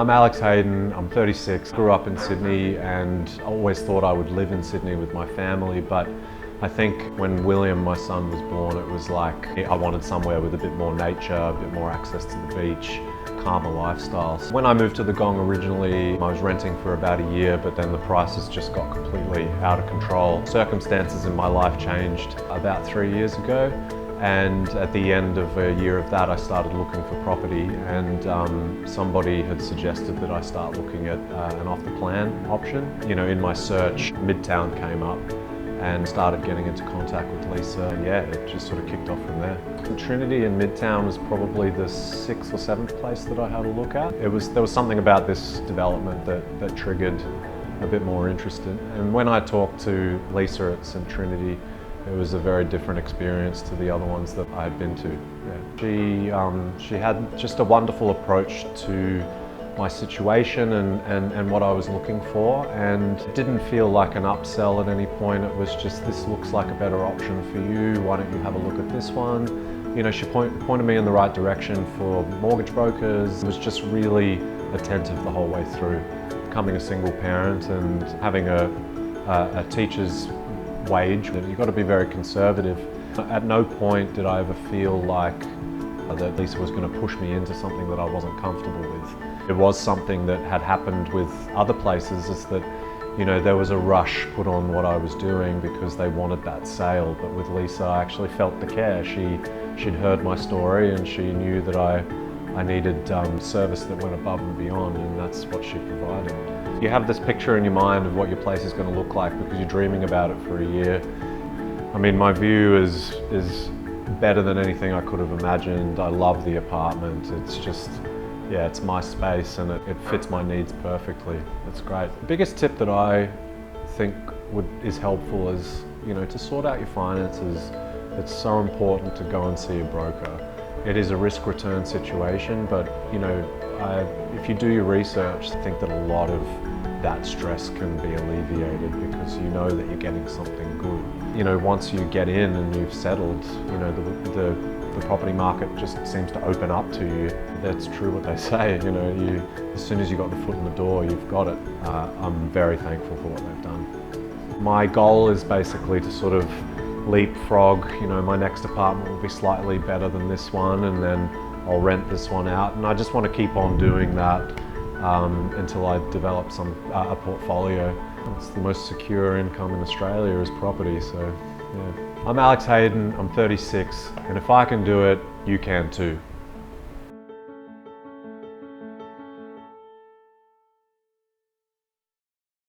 I'm Alex Hayden, I'm 36, grew up in Sydney and always thought I would live in Sydney with my family, but I think when William, my son, was born, it was like I wanted somewhere with a bit more nature, a bit more access to the beach, calmer lifestyle. So when I moved to the Gong originally, I was renting for about a year, but then the prices just got completely out of control. Circumstances in my life changed about 3 years ago. And at the end of a year of that, I started looking for property, and somebody had suggested that I start looking at an off-the-plan option. You know, in my search, Midtown came up and started getting into contact with Lisa. Yeah, it just sort of kicked off from there. St Trinity in Midtown was probably the 6th or 7th place that I had a look at. There was something about this development that triggered a bit more interest in. And when I talked to Lisa at St Trinity, it was a very different experience to the other ones that I had been to. Yeah. She had just a wonderful approach to my situation and what I was looking for, and it didn't feel like an upsell at any point. It was just, this looks like a better option for you, why don't you have a look at this one? You know, she pointed me in the right direction for mortgage brokers. It was just really attentive the whole way through. Becoming a single parent and having a teacher's wage, you've got to be very conservative. At no point did I ever feel like that Lisa was going to push me into something that I wasn't comfortable with. It was something that had happened with other places, is that, you know, there was a rush put on what I was doing because they wanted that sale. But with Lisa, I actually felt the care. She'd heard my story and she knew that I needed service that went above and beyond, and that's what she provided. You have this picture in your mind of what your place is going to look like because you're dreaming about it for a year. I mean, my view is better than anything I could have imagined. I love the apartment. It's just, yeah, it's my space and it fits my needs perfectly. It's great. The biggest tip that I think is helpful is, you know, to sort out your finances. It's so important to go and see a broker. It is a risk-return situation, but, you know, if you do your research, I think that a lot of that stress can be alleviated because you know that you're getting something good. You know, once you get in and you've settled, you know, the property market just seems to open up to you. That's true what they say, you know, as soon as you got the foot in the door, you've got it. I'm very thankful for what they've done. My goal is basically to sort of leapfrog. You know, my next apartment will be slightly better than this one, and then I'll rent this one out, and I just want to keep on doing that until I develop a portfolio. It's the most secure income in Australia is property, so yeah. I'm Alex Hayden, I'm 36, and if I can do it, you can too.